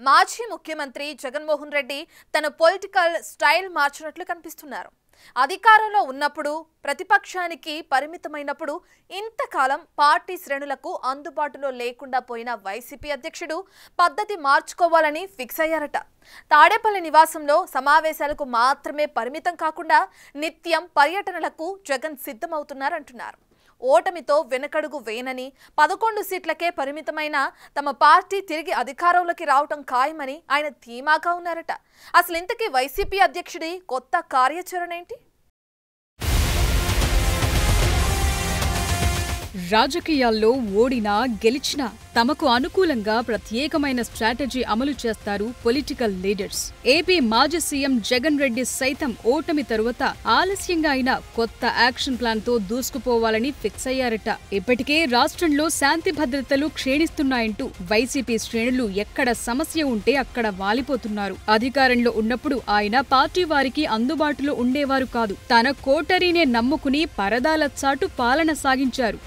మాజీ ముఖ్యమంత్రి జగన్మోహన్ రెడ్డి తన పొలిటికల్ స్టైల్ మార్చినట్లు కనిపిస్తున్నారు. అధికారంలో ఉన్నప్పుడు ప్రతిపక్షానికి పరిమితమైనప్పుడు ఇంతకాలం పార్టీ శ్రేణులకు అందుబాటులో లేకుండా పోయిన వైసీపీ అధ్యక్షుడు పద్ధతి మార్చుకోవాలని ఫిక్స్ అయ్యారట. తాడేపల్లి నివాసంలో సమావేశాలకు మాత్రమే పరిమితం కాకుండా నిత్యం పర్యటనలకు జగన్ సిద్ధమవుతున్నారంటున్నారు. ఓటమితో వెనకడుగు వేయనని 11 సీట్లకే పరిమితమైన తమ పార్టీ తిరిగి అధికారంలోకి రావటం ఖాయమని ఆయన ధీమాగా ఉన్నారట. అసలు ఇంతకీ వైసీపీ అధ్యక్షుడి కొత్త కార్యాచరణ ఏంటి? రాజకీయాల్లో ఓడినా గెలిచినా తమకు అనుకూలంగా ప్రత్యేకమైన స్ట్రాటజీ అమలు చేస్తారు పొలిటికల్ లీడర్స్. ఏపీ మాజీ సీఎం జగన్ రెడ్డి సైతం ఓటమి తరువాత ఆలస్యంగా అయినా కొత్త యాక్షన్ ప్లాన్ తో దూసుకుపోవాలని ఫిక్స్ అయ్యారట. ఇప్పటికే రాష్ట్రంలో శాంతి భద్రతలు క్షీణిస్తున్నాయంటూ వైసీపీ శ్రేణులు ఎక్కడ సమస్య ఉంటే అక్కడ వాలిపోతున్నారు. అధికారంలో ఉన్నప్పుడు ఆయన పార్టీ వారికి అందుబాటులో ఉండేవారు కాదు. తన కోటరీనే నమ్ముకుని పరదాల చాటు పాలన సాగించారు.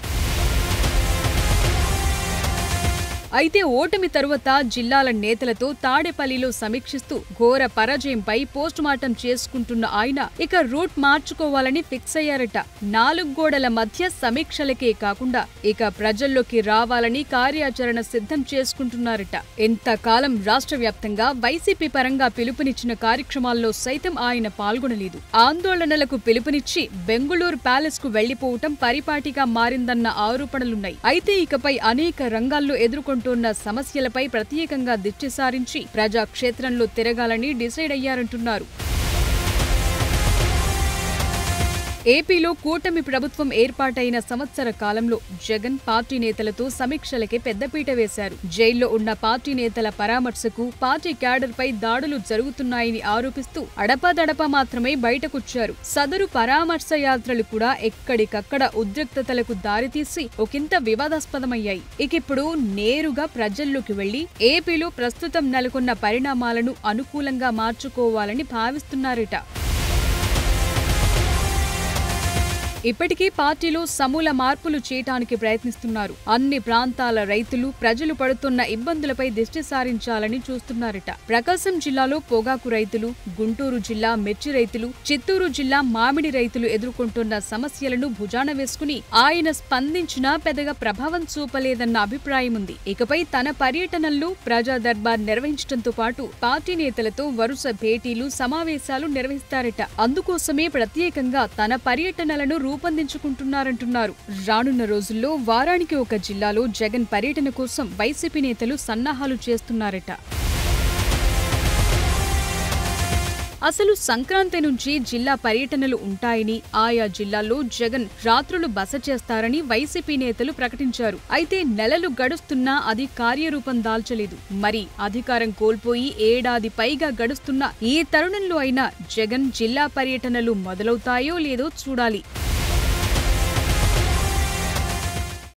అయితే ఓటమి తరువాత జిల్లాల నేతలతో తాడేపల్లిలో సమీక్షిస్తూ ఘోర పరాజయంపై పోస్టుమార్టం చేసుకుంటున్న ఆయన ఇక రూట్ మార్చుకోవాలని ఫిక్స్ అయ్యారట. 4 గోడల మధ్య సమీక్షలకే కాకుండా ఇక ప్రజల్లోకి రావాలని కార్యాచరణ సిద్ధం చేసుకుంటున్నారట. ఇంతకాలం రాష్ట్ర వ్యాప్తంగా వైసీపీ పరంగా పిలుపునిచ్చిన కార్యక్రమాల్లో సైతం ఆయన పాల్గొనలేదు. ఆందోళనలకు పిలుపునిచ్చి బెంగుళూరు ప్యాలెస్ కు వెళ్లిపోవటం పరిపాటిగా మారిందన్న ఆరోపణలున్నాయి. అయితే ఇకపై అనేక రంగాల్లో ఎదుర్కొంటున్న సమస్యలపై ప్రత్యేకంగా దృష్టి సారించి ప్రజాక్షేత్రంలో తిరగాలని డిసైడ్ అయ్యారంటున్నారు. ఏపీలో కూటమి ప్రభుత్వం ఏర్పాటైన సంవత్సర కాలంలో జగన్ పార్టీ నేతలతో సమీక్షలకే పెద్దపీట వేశారు. జైల్లో ఉన్న పార్టీ నేతల పరామర్శకు పార్టీ క్యాడర్పై దాడులు జరుగుతున్నాయని ఆరోపిస్తూ అడపాదడపా మాత్రమే బయటకొచ్చారు. సదరు పరామర్శ యాత్రలు కూడా ఎక్కడికక్కడ ఉద్రిక్తతలకు దారితీసి ఒకంత వివాదాస్పదమయ్యాయి. ఇకిప్పుడు నేరుగా ప్రజల్లోకి వెళ్లి ఏపీలో ప్రస్తుతం నెలకొన్న పరిణామాలను అనుకూలంగా మార్చుకోవాలని భావిస్తున్నారట. ఇప్పటికీ పార్టీలో సమూల మార్పులు చేయటానికి ప్రయత్నిస్తున్నారు. అన్ని ప్రాంతాల రైతులు ప్రజలు పడుతున్న ఇబ్బందులపై దృష్టి సారించాలని చూస్తున్నారట. ప్రకాశం జిల్లాలో పొగాకు రైతులు, గుంటూరు జిల్లా మిర్చి రైతులు, చిత్తూరు జిల్లా మామిడి రైతులు ఎదుర్కొంటున్న సమస్యలను భుజాన వేసుకుని ఆయన స్పందించినా పెద్దగా ప్రభావం చూపలేదన్న అభిప్రాయం ఉంది. ఇకపై తన పర్యటనల్లో ప్రజా దర్బార్ నిర్వహించడంతో పాటు పార్టీ నేతలతో వరుస భేటీలు, సమావేశాలు నిర్వహిస్తారట. అందుకోసమే ప్రత్యేకంగా తన పర్యటనలను రూపొందించుకుంటున్నారంటున్నారు. రానున్న రోజుల్లో వారానికి ఒక జిల్లాలో జగన్ పర్యటన కోసం వైసీపీ నేతలు సన్నాహాలు చేస్తున్నారట. అసలు సంక్రాంతి నుంచి జిల్లా పర్యటనలు ఉంటాయని, ఆయా జిల్లాల్లో జగన్ రాత్రులు బస చేస్తారని వైసీపీ నేతలు ప్రకటించారు. అయితే నెలలు గడుస్తున్నా అది కార్యరూపం దాల్చలేదు. మరి అధికారం కోల్పోయి ఏడాది పైగా గడుస్తున్న ఈ తరుణంలో అయినా జగన్ జిల్లా పర్యటనలు మొదలవుతాయో లేదో చూడాలి.